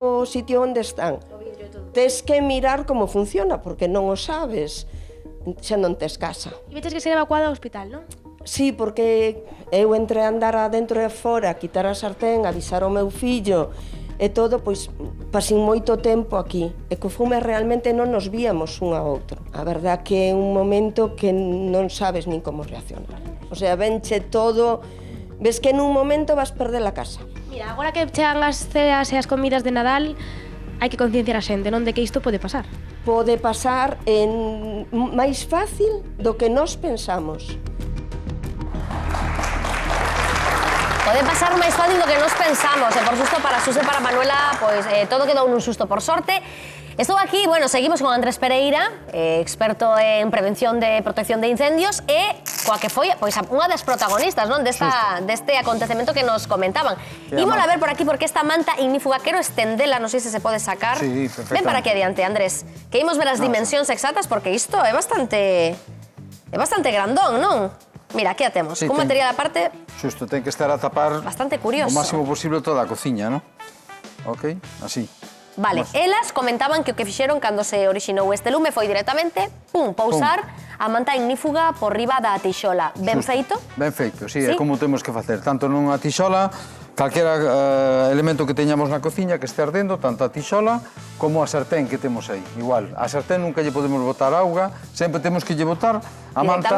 o sitio onde están. Tes que mirar como funciona, porque non o sabes xa non tes casa. E veches que ser evacuada ao hospital, non? Sí, porque eu entrei a andar adentro e fora, a quitar a sartén, avisar ao meu fillo e todo, pois pasín moito tempo aquí. E co fume realmente non nos víamos un a outro. A verdad que é un momento que non sabes nin como reaccionar. O sea, venche todo, ves que nun momento vas perder a casa. Mira, agora que chegan as ceas e as comidas de Nadal, hai que concienciar a xente, non, de que isto pode pasar. Pode pasar máis fácil do que nós pensamos. Pode pasar máis fácil do que nos pensamos, e por susto para Xus e para Manuela, pois todo quedou nun susto, por sorte. Estou aquí, bueno, seguimos con Andrés Pereira, experto en prevención de protección de incendios, e coa que foi pois unha das protagonistas, non, deste acontecemento que nos comentaban. Ímola a ver por aquí, porque esta manta ignífuga, quero estendela, non sei se se pode sacar. Sí, perfectamente. Ven para aquí adiante, Andrés, que imos ver as dimensións exactas, porque isto é bastante grandón, non? Mira, aquí a temos, Sí, un material aparte Xusto, ten que estar a tapar bastante curioso. o máximo posible toda a cociña, non? Ok, así. Vale, elas comentaban que o que fixeron cando se orixinou este lume foi directamente, pousar a manta ignífuga por riba da tixola. Ben feito? Ben feito, sí, Sí? é como temos que facer. Tanto nunha tixola, calquera elemento que teñamos na cociña que este ardendo, tanto a tixola como a sartén que temos aí. Igual, a sartén nunca lle podemos botar auga, sempre temos que lle botar a manta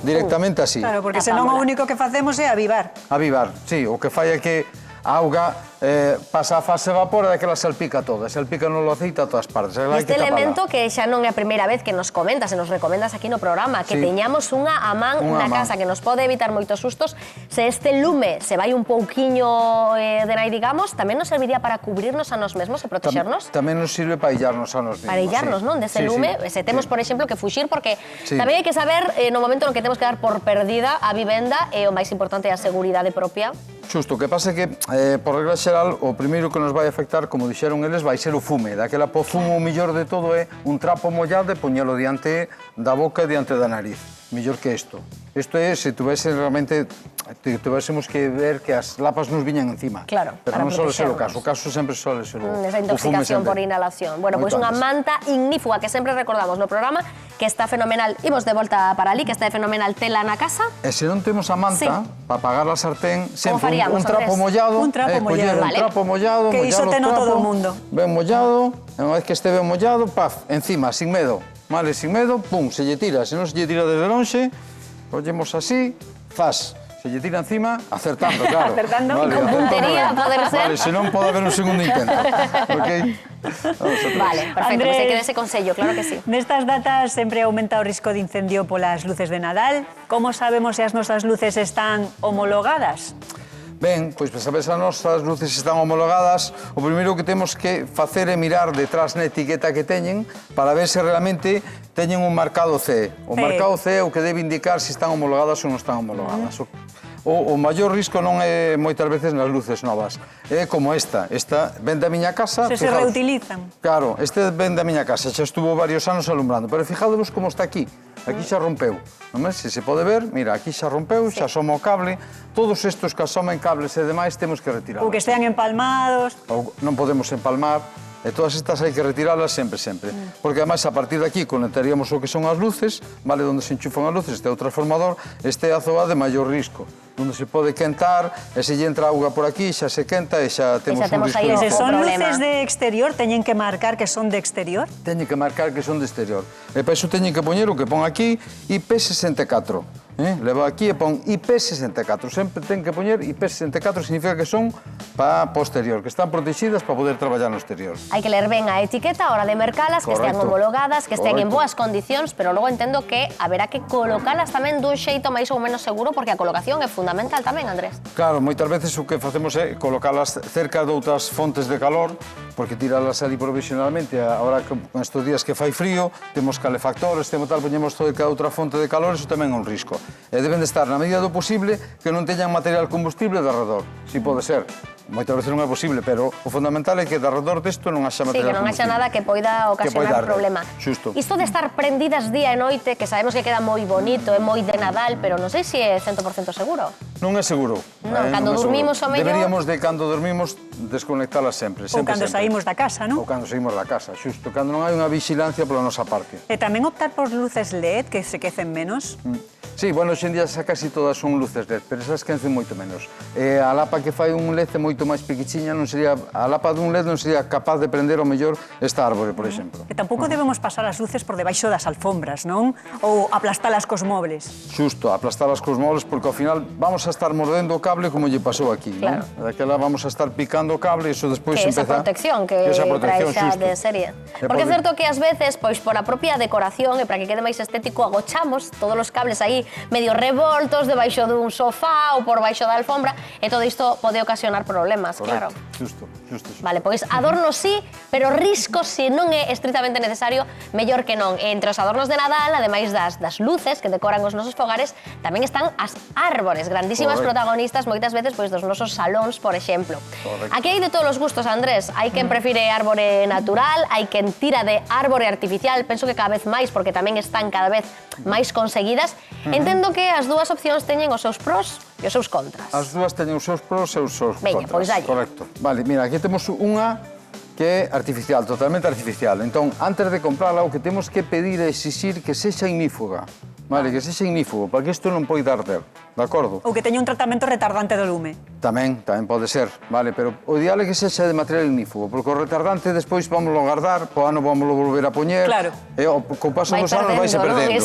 directamente así. Claro, porque senón o único que facemos é avivar. Avivar, sí, o que fai é que a auga pasa a fase vapor e daquela salpica toda, salpica no aceite a todas partes. Este elemento que xa non é a primeira vez que nos comentas e nos recomendas aquí no programa, que teñamos unha a man na casa, que nos pode evitar moitos sustos. Se este lume se vai un pouquiño de nai, digamos, tamén nos serviría para cubrirnos a nos mesmos e protegernos? Tamén nos sirve para illarnos a nos mesmos. Para illarnos, non? Dese lume, se temos, por exemplo, que fuxir, porque tamén hai que saber no momento no que temos que dar por perdida a vivenda e o máis importante é a seguridade propia. Xusto, o que pasa é que, por regla xeral, o primeiro que nos vai afectar, como dixeron eles, vai ser o fume. Daquela po fumo, o millor de todo é un trapo mollado e poñelo diante da boca e diante da nariz. Millor que isto. Isto é, se tuvéssemos que ver que as lapas nos viñan encima. Claro, pero non sole ser o caso. O caso sempre sole ser o fume. Esa intoxicación por inhalación. Bueno, pois unha manta ignífuga que sempre recordamos no programa, que está fenomenal. Imos de volta para ali, que está de fenomenal tela na casa. E se non temos a manta, para apagar a sartén, sempre un trapo mollado. Un trapo mollado. Un trapo mollado, que iso ten todo o mundo. Ben mollado, e unha vez que este ben mollado, paf, encima, sin medo. Vale, sin medo, pum, se lle tira. Se non se lle tira desde lonxe, collemos así, zas. Se lle tira encima, acertando, claro. Acertando, vale, con puntería, poder ser. Vale, se non pode haber un segundo intento. Ok? Vale, perfecto, Andrés, pues hai que dar ese consello, claro que sí. Nestas datas sempre aumenta o risco de incendio polas luces de Nadal. Como sabemos se as nosas luces están homologadas? Ben, pois para saber se as nosas luces están homologadas, o primeiro que temos que facer é mirar detrás na etiqueta que teñen para ver se realmente teñen un marcado CE. O marcado CE é o que debe indicar se están homologadas ou non están homologadas. O maior risco non é moitas veces nas luces novas. É como esta ven da miña casa... Se reutilizan. Claro, este ven da miña casa, xa estuvo varios anos alumbrando, pero fijadevos como está aquí. Aquí xa rompeu. Se se pode ver, mira, aquí xa rompeu, xa asoma o cable. Todos estes que asomen cables e demais temos que retirarlos. Ou que estean empalmados. Ou non podemos empalmar. E todas estas hai que retiralas sempre. Porque, ademais, a partir de aquí conectaríamos o que son as luces, vale, onde se enchufan as luces, este é o transformador, este é a zoa de maior risco, onde se pode quentar, e se lle entra auga por aquí, xa se quenta e xa temos un risco. Se son luces de exterior, teñen que marcar que son de exterior? Teñen que marcar que son de exterior. E para iso teñen que poñer o que pon aquí, IP64. Leva aquí e pon IP64. Sempre ten que poñer IP64, significa que son para posterior, que están protegidas para poder traballar no exterior. Hai que ler ben a etiqueta a hora de mercalas, que estean homologadas, que estean en boas condicións, pero logo entendo que haberá que colocalas tamén dun xeito máis ou menos seguro, porque a colocación é fundamental tamén, Andrés. Claro, moitas veces o que facemos é colocalas cerca de outras fontes de calor, porque tiralas ali provisionalmente. Agora, con estes días que fai frío, temos calefactores, temos tal, poñemos cerca de outra fonte de calor, iso tamén é un risco. E deben de estar, na medida do posible, que non teñan material combustible de arredor. Si pode ser moitas veces non é posible, pero o fundamental é que de arredor desto non haxa Sí, material que non haxa nada que poida ocasionar problema. Xusto. Isto de estar prendidas día e noite, que sabemos que queda moi bonito, é moi de Nadal, pero non sei se é 100% seguro. Non é seguro. Non, cando dormimos o mellor... Deberíamos de, cando dormimos, desconectalas sempre. Ou cando saímos da casa, non? Ou cando saímos da casa, xusto. Cando non hai unha vigilancia pola nosa parte. E tamén optar por luces LED, que se quecen menos. Sí, bueno, hoxe en día xa casi todas son luces LED, pero esas quencen moito menos. A lapa que fai un LED é moito máis pequechiña, non sería, a lapa dun LED non sería capaz de prender ao mellor esta árbore, por exemplo. E tampouco debemos pasar as luces por debaixo das alfombras, non? Ou aplastalas cos mobles. Xusto, aplastalas cos mobles, porque ao final vamos a estar mordendo o cable como lle pasou aquí, Claro. non? Daquela vamos a estar picando o cable e iso despois Que esa empeza... protección que trae xa xusto. de serie. Porque é certo que ás veces, pois por a propia decoración e para que quede máis estético, agochamos todos os cables aí medio revoltos debaixo dun sofá ou por baixo da alfombra e todo isto pode ocasionar problemas, claro. Justo. Vale, pois adornos sí, pero riscos se non é estritamente necesario, mellor que non. Entre os adornos de Nadal, ademais das luces que decoran os nosos fogares, tamén están as árbores, grandísimas protagonistas moitas veces pois dos nosos salóns, por exemplo. Aquí hai de todos os gustos, Andrés. Hai quen prefire árbore natural, hai quen tira de árbore artificial, penso que cada vez máis, porque tamén están cada vez máis conseguidas. Entendo que as dúas opcións teñen os seus pros e os seus contras. As dúas teñen os seus pros e os seus Veña, contras. pois dalle. Correcto. Vale, mira, aquí temos unha que é artificial, totalmente artificial. Entón, antes de comprala, o que temos que pedir e exixir que sexa ignífuga. Vale, que sexa ignífugo, para que isto non poida arder, de acordo? Ou que teña un tratamento retardante do lume. Tamén pode ser, vale, pero o ideal é que sexa de material ignífugo, porque o retardante despois vámoslo guardar, po ano vámoslo volver a poñer, Claro. e co paso dos anos vaise perdendo.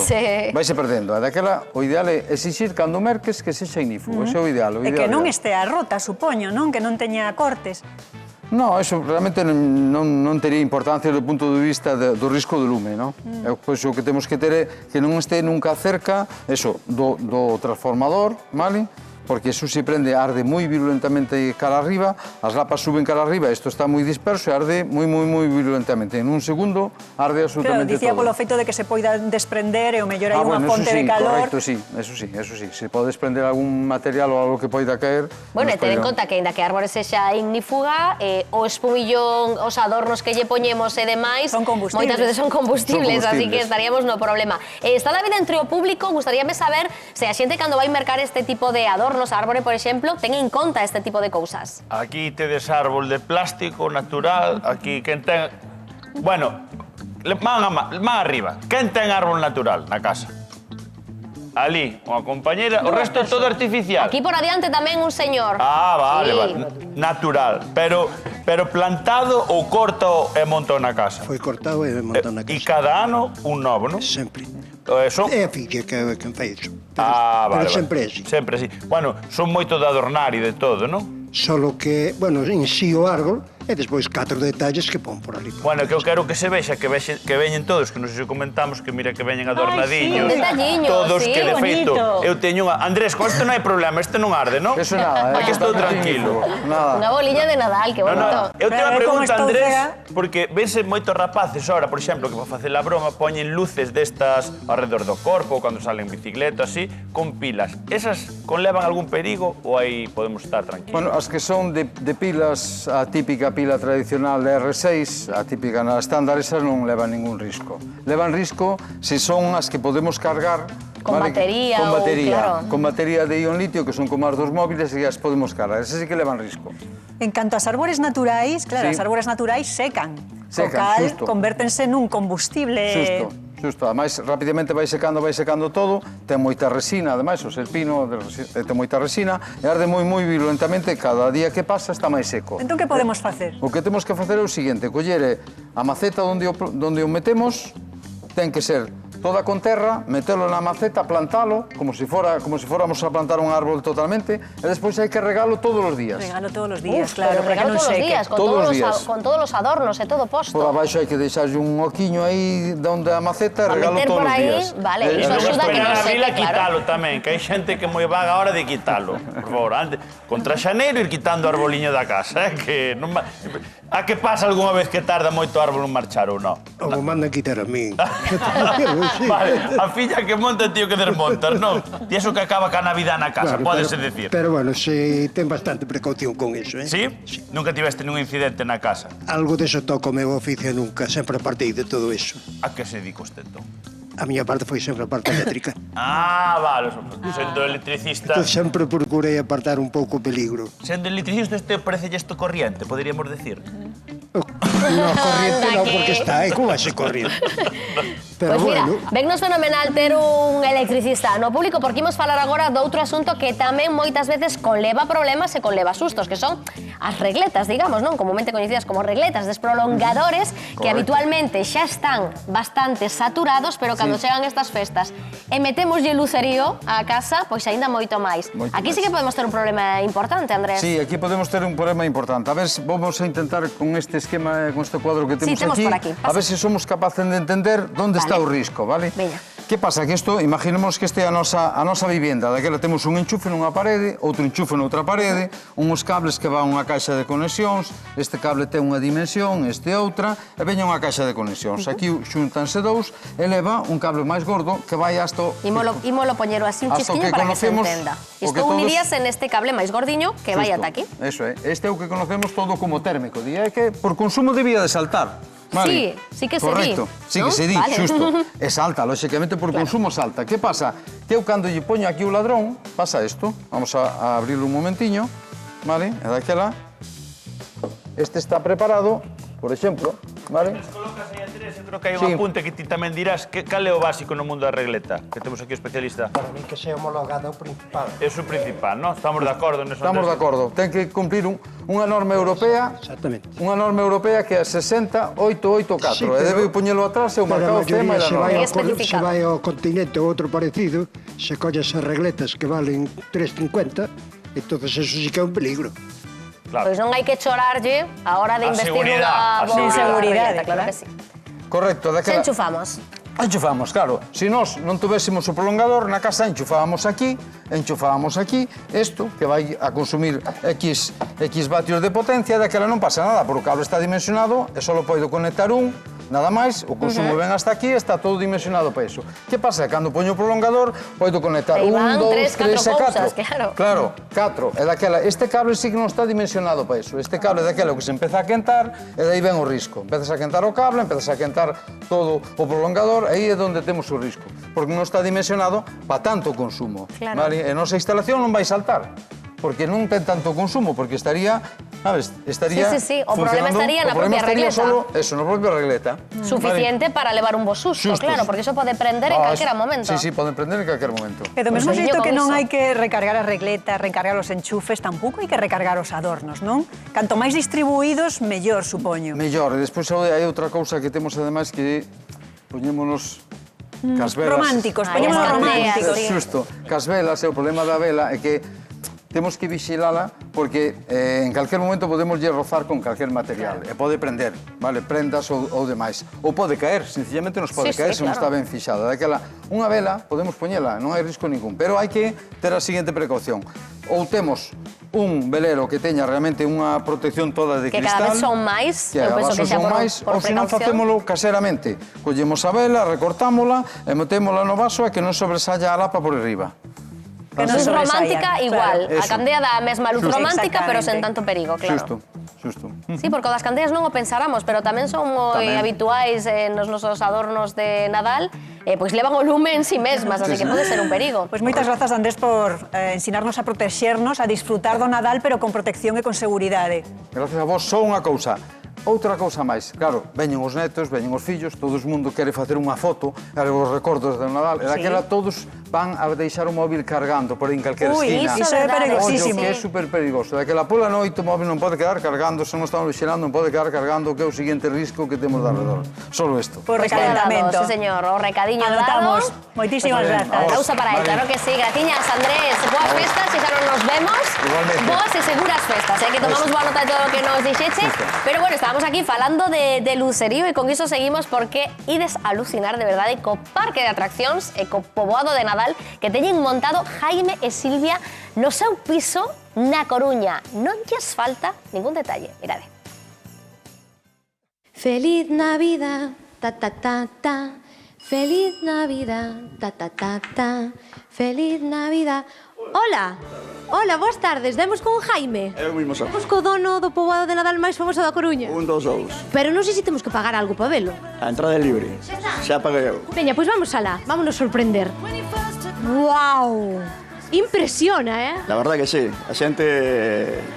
Vaise perdendo, e daquela o ideal é exixir cando merques que sexa ignífugo, ese é o ideal. E que non estea rota, supoño, non? Que non teña cortes. No, eso realmente non tería importancia do punto de vista do risco do lume, non? Pois o que temos que ter é que non este nunca cerca do transformador, vale? Porque eso se prende, arde moi virulentamente cara arriba, as lapas suben cara arriba, isto está moi disperso e arde moi virulentamente. En un segundo arde absolutamente todo. Claro, dicía polo feito de que se poida desprender e o mellor hai unha fonte de calor. Correcto, sí, eso sí. Se pode desprender algún material ou algo que poida caer... Bueno, e ten en conta que, ainda que a árbore sexa ignífuga, o espumillón, os adornos que lle poñemos e demais, son combustibles. Moitas veces son combustibles, así que estaríamos no problema. Está David entre o público, gustaríame saber se a xente cando vai mercar este tipo de adornos, a árbore, por exemplo, ten en conta este tipo de cousas. Aquí tedes árbol de plástico natural, aquí quen ten... Bueno, man arriba, quen ten árbol natural na casa? Ali, unha compañera, o resto é todo artificial. Aquí por adiante tamén un señor. Vale, natural, pero plantado ou corto e montou na casa? Foi cortado e montou na casa. E cada ano un novo, non? Sempre. Son... É a filla que é quen fai iso. Vale. Pero sempre é así. Sempre así. Bueno, son moito de adornar e de todo, non? Solo que, bueno, en sí o árbol e despois 4 detalles que pon por ali. Bueno, que eu quero que se vexa, que veñen todos, que non sei se comentamos, que mira que veñen adornadiños. Sí, un detalliño, todos sí, que de feito, bonito. eu teño unha... Andrés, con isto non hai problema, este non arde, non? Eso nada, Aquí estou tranquilo. Nada. Unha bolilla de Nadal, que bonito. Eu tenho unha Pero como pregunta, estou Andrés, cega. porque vense moitos rapaces ahora, por exemplo, que para facer a broma, poñen luces destas alrededor do corpo, cando salen en bicicleta, así, con pilas. Esas conlevan algún perigo ou aí podemos estar tranquilos? Bueno, as que son de pilas, a típica pila tradicional de R6, a típica na estándar, esas non levan ningún risco. Levan risco se son as que podemos cargar Con batería con ou, batería, claro. con batería de ion litio, que son como as dos móviles e as podemos cargar. Esas sí que levan risco. En canto ás árbores naturais, claro, Sí. as árbores naturais secan. Secan, o cal xusto. convértense nun combustible... Xusto. Ademais, rapidamente vai secando todo, ten moita resina, ademais, o serpino ten moita resina, e arde moi virulentamente, cada día que pasa está máis seco. Entón, que podemos facer? O que temos que facer é o seguinte, coller a maceta onde o metemos, ten que ser toda con terra, metelo na maceta, plantalo, como se fóramos a plantar un árbol totalmente, e despois hai que regalo todos os días. Regalo todos os días, Uf, claro, pero para que regalo non todos os seque. días, con Todos os todos días. con todos os adornos e todo posto. Por abaixo hai que deixarlle un oquiño aí onde a maceta, A regalo meter todos por os aí, días. vale, E iso non axuda a que esperar non a seque, vila claro. quitalo tamén, que hai xente que moi vaga a hora de quitalo. Por favor, antes, contra xaneiro ir quitando o arboliño da casa, que non va... A que pasa algunha vez que tarda moito o árbol en marchar ou non? O mandan quitar a min. Vale, a filla que monta, tío que desmontas, non? E iso que acaba ca Navidad na casa, pódese decir. Pero bueno, se ten bastante precaución con eso, eh? Sí? Nunca tiveste nun incidente na casa? Algo deso toco o meu oficio nunca, sempre apartei de todo eso. A que se dedica usted, entón? A miña parte foi sempre a parte eléctrica. Ah, vale, sendo electricista... Entón sempre procurei apartar un pouco o peligro. Sendo electricista, este parece isto corriente, poderíamos decir. No, corriente non, porque está, como vai ser corriente? Pero Pois mira, bueno, vennos fenomenal ter un electricista no público, porque imos falar agora de outro asunto que tamén moitas veces conleva problemas e conleva sustos, que son as regletas, digamos, non? Comumente coñecidas como regletas, desprolongadores que habitualmente xa están bastante saturados, pero cando chegan estas festas e metemoslle lucerío á casa, pois aínda moito máis. Aquí sí que podemos ter un problema importante, Andrés. Sí, aquí podemos ter un problema importante. A ver, vamos a intentar con este esquema, con este cuadro que temos temos aquí, por aquí. a ver se somos capaces de entender onde está o risco, vale? Veña. Que pasa? Que isto, imaginemos que este é a nosa vivenda, daquela temos un enchufe nunha parede, outro enchufe noutra parede, uns cables que van a unha caixa de conexións, este cable ten unha dimensión, este outra, e veña unha caixa de conexións. Aquí xuntanse dous e leva un cable máis gordo que vai hasta... Ímolo poñero así un chisquiño para que se entenda. Isto uniríase neste cable máis gordiño que vai ata aquí. Eso é. Este é o que conocemos todo como térmico. Día que por consumo debía de saltar. Vale. Sí que se di. Correcto, sí ¿no? que se di, Vale. xusto. E salta, lóxicamente, por consumo salta. Que pasa? Que eu cando lle poño aquí o ladrón, pasa isto. Vamos a abrirlo un momentiño, vale? E daquela, este está preparado, por exemplo, vale? Colocas aí, Andrés, eu creo que hai un apunte que ti tamén dirás cal é o básico no mundo da regleta, que temos aquí o especialista. para mí que sea homologada o principal. É o principal, non? Estamos de acordo neso. Estamos de acordo. Ten que cumplir unha norma europea, Exactamente. unha norma europea que é a 60884. Sí, E pero- debe poñelo atrás e o Pero a marcado C maioría máis a se norma. vai, especificado. se vai ao continente ou outro parecido, se colles as regletas que valen 3,50, entonces eso sí que é un peligro. Claro. Pois non hai que chorarlle a hora de A investir seguridade, a boa seguridade, regleta, claro claro. que sí. Correcto, Se daquela... enchufamos. Enchufamos, claro. Se nós non tuvésemos o prolongador na casa, enchufábamos aquí, isto, que vai a consumir X vatios de potencia, daquela non pasa nada, porque o cable está dimensionado e só podo conectar un, nada máis, o consumo ven hasta aquí, está todo dimensionado para iso. Que pasa? Cando poño o prolongador, podo conectar Aí van 1, 2, 3 3, e 4 cousas, 4. claro. Claro, 4. E daquela, este cable sí que non está dimensionado para iso. Este cable daquela que se empeza a quentar e dai ven o risco. Empezas a quentar o cable, empezas a quentar todo o prolongador, aí é onde temos o risco. Porque non está dimensionado para tanto consumo. Claro. Vale? E a nosa instalación non vai saltar. Porque non ten tanto consumo, porque estaría, sabes, estaría Sí. O problema funcionando- estaría na o problema propia estaría regleta. solo eso, na propia regleta. Suficiente para levar un bo susto, Sustos. claro, porque iso pode prender en calquera eso- momento. Sí, poden prender en calquer momento. Pero do mesmo Pues xeito con que non iso. hai que recargar as regletas, recargar os enchufes, tampouco hai que recargar os adornos, non? Canto máis distribuídos, mellor, supoño. Mellor, e despois hai outra cousa que temos ademais que poñémonos cas velas. Románticos, Ai, poñémonos as románticos. candeas, sí. Xusto, cas velas, e o problema da vela é que temos que vigilala porque en calquer momento podemos lle rozar con calquer material e pode prender, vale, prendas ou demais. Ou pode caer, sencillamente nos pode Sí, caer sí, se non claro. está ben fixada. Daquela, unha vela podemos poñela, non hai risco ningún, pero hai que ter a seguinte precaución. Ou temos un velero que teña realmente unha protección toda de Que cristal, cada vez son máis, que eu a penso base que xa son por máis, ou se non precaución. facémolo caseramente. Collemos a vela, recortámola e metémola no vaso e que non sobresalla a lapa por arriba. Que non Luz sobresaia, romántica claro. igual. A Eso. candea da mesma luz Xusto. romántica, pero sen Exactamente. tanto perigo, claro. Xusto. Sí, porque o das candeas non o pensáramos, pero tamén son moi Tamén. habituais nos nosos adornos de Nadal, pois levan o lume en si mesmas, así que pode ser un perigo. Pois moitas grazas, Andrés, por ensinarnos a protexernos, a disfrutar do Nadal, pero con protección e con seguridade. Gracias a vos, só unha cousa. Outra cousa máis, claro, veñen os netos, veñen os fillos, todo o mundo quere facer unha foto, os recordos do Nadal, e daquela todos van a deixar o móvil cargando por aí en calquera Ui, esquina. iso é perigosísimo. Ollo, que é super perigoso. Daquela pola noite o móvil non pode quedar cargando, se non estamos vigilando non pode quedar cargando, que é o seguinte risco que temos de alrededor. Solo isto. Por Pois queda recalentamento. dado, sí, señor, o recadiño Anotamos. dado. Moitísimas Pues bien, grazas. a vos. Aplauso para él, Vale. claro que sí. Graciñas, Andrés. Boas festas, e xa non nos vemos. Igualmente. Boas e seguras festas, que tomamos boa nota de todo o que nos dixeche. Pero bueno, estábamos aquí falando de lucerío e con iso seguimos porque ides a alucinar de verdade co parque de atraccións e co poboado de Nadal que teñen montado Jaime e Silvia no seu piso na Coruña. Non lles falta ningún detalle. Mirade. Feliz Navidad, ta ta ta ta. Feliz Navidad, ta ta ta ta. Feliz Navidad. Hola, hola, boas tardes, demos con Jaime. Eu mismo son. Demos co dono do poboado de Nadal máis famoso da Coruña. Un dos dous. Pero non sei se temos que pagar algo para velo. A entrada é libre. Xa paguei eu. Veña, pois vamos alá, vámonos sorprender. Guau! Impresiona, La verdad que sí, a xente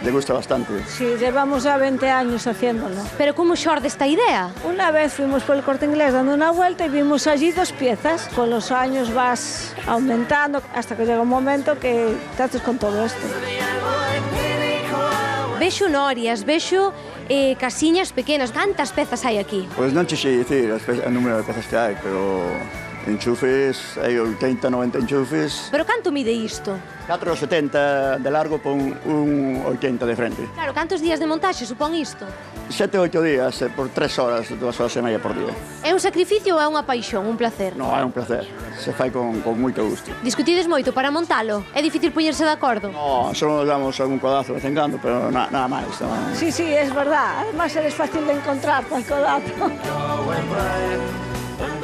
le gusta bastante. Sí, llevamos ya 20 años haciéndolo. Pero como xorde esta idea? Una vez fuimos por el Corte Inglés dando una vuelta y vimos allí 2 piezas. Con los años vas aumentando hasta que llega un momento que te haces con todo esto. Vexo norias, vexo casiñas pequenas. Cantas pezas hai aquí? Pois non che sei dicir o número de pezas que hai, pero enchufes, hai 80, 90 enchufes. Pero canto mide isto? 4,70 de largo por un 80 de frente. Claro, cantos días de montaxe supón isto? 7 ou 8 días, por 3 horas, 2 horas e media por día. É un sacrificio ou é unha paixón, un placer? Non, é un placer. Se fai con moito gusto. Discutides moito para montalo? É difícil poñerse de acordo? No, só nos damos algún codazo de vez en cando, pero nada máis. Sí, sí, es verdad. Además eres fácil de encontrar para el codazo.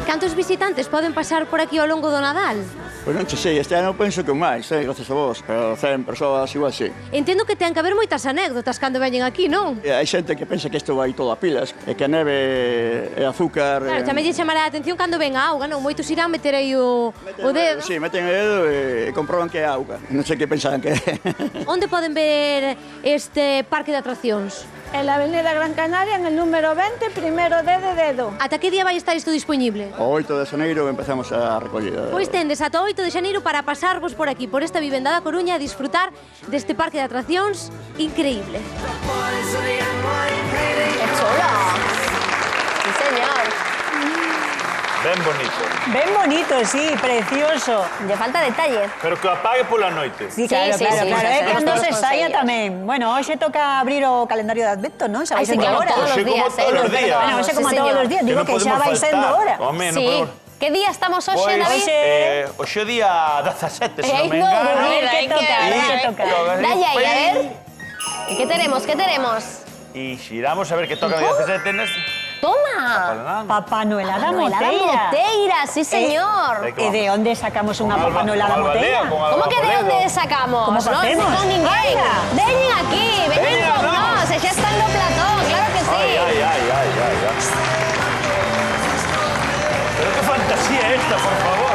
Cantos visitantes poden pasar por aquí ao longo do Nadal? Pois non che sei, este ano penso que máis, gracias a vos, pero 100 persoas igual sí. Entendo que ten que haber moitas anécdotas cando veñen aquí, non? E hai xente que pensa que isto vai todo a pilas, e que a neve é azúcar. Claro, tamén lle chamará a atención cando ven a auga, non? Moitos irán meter aí o dedo. Sí, meten o dedo e comproban que é auga. Non sei que pensaban que é. Onde poden ver este parque de atraccións? En la avenida Gran Canaria, en el número 20, primero D de dedo. Ata que día vai estar isto disponible? O 8 de xaneiro empezamos a recollida. Pois tendes ata o 8 de xaneiro para pasarvos por aquí, por esta vivenda da Coruña, e disfrutar deste parque de atraccións increíble. ¡Qué chulo! Sí, señor. Ben bonito. Ben bonito, sí, precioso. Lle falta detalle. Pero que o apague pola noite. Sí, Sí, claro, sí, claro, sí, claro. sí, É sí, cando sí, se sí, saia sí. tamén. Bueno, hoxe toca abrir o calendario de Advento, non? Xa vai Ai, sí, sendo claro, hora. todos los Hoxe como días, todos os ¿eh? días. Bueno, hoxe Sí, como todos señor. os días, digo que xa vai sendo hora. Home, non Sí. podemos... Que día estamos hoxe, Pois, David? hoxe o día 17, se non me no, engano. a ver, que hay toca, que- que toca. Dalle aí, a ver. ¿Y qué tenemos? ¿Qué tenemos? E xiramos a ver que toca o día 17 nes... Toma. Papá Noelada Noelada Moteira. Moteira, sí, señor. E de onde sacamos unha Papá Noelada Moteira? ¿Cómo que de dónde sacamos? ¿Cómo No, facemos? con ninguén. Anda. Veñen aquí, veñen Veña, con no. nós, e xa están no platón, claro que sí. Ay. Pero qué fantasía esta, por favor.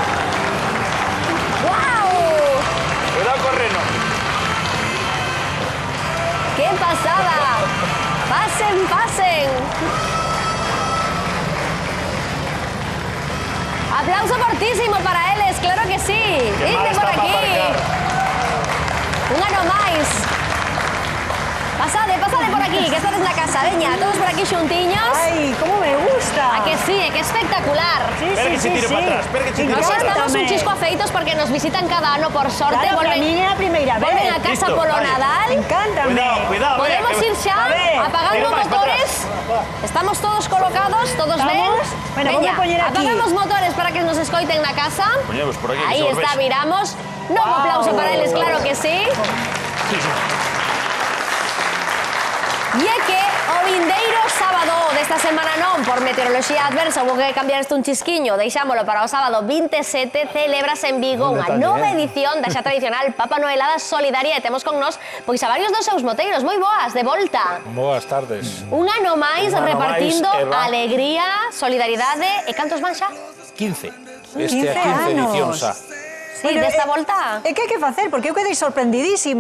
¡Guau! Cuidado con Reno. ¡Qué pasada! Pasen. Aplauso fortísimo para eles, claro que sí. Qué mal Viste está por para aquí. aparcar. Un ano máis. Pasade por aquí, que estades na casa, veña, todos por aquí xuntiños. Ai, como me gusta. A que sí, que espectacular. Sí, Espera que se tire para atrás, espera que se tire Nos para atrás. estamos un Encántame. chisco afeitos porque nos visitan cada ano por sorte. Claro, para min é a primeira vez. Volven a casa Listo, polo vale. Nadal. Encántame. Cuidado, Podemos que- ir xa A ver, apagando tira máis para motores. Estamos todos colocados, todos ben. ¿Estamos? Bueno, vamos a poner aquí. apagamos motores para que nos escoiten na casa. Poñemos por aquí, que Aí se os está, vexa. miramos. Novo aplauso para eles, claro que sí. E é que o vindeiro sábado desta semana non, por meteoroloxía adversa, houve que cambiar isto un chisquiño, deixámolo para o sábado 27, celebras en Vigo unha nova edición da xa tradicional Papa Noelada Solidaria e temos con nós pois a varios dos seus moteiros, moi boas, de volta. Boas tardes. Un ano máis Un ano repartindo máis, Eva. alegría, solidaridade e cantos van xa? 15. 15 Este é a 15 edición anos. xa. Sí, desta volta. E que hai que facer? Porque eu quedei sorprendidísima.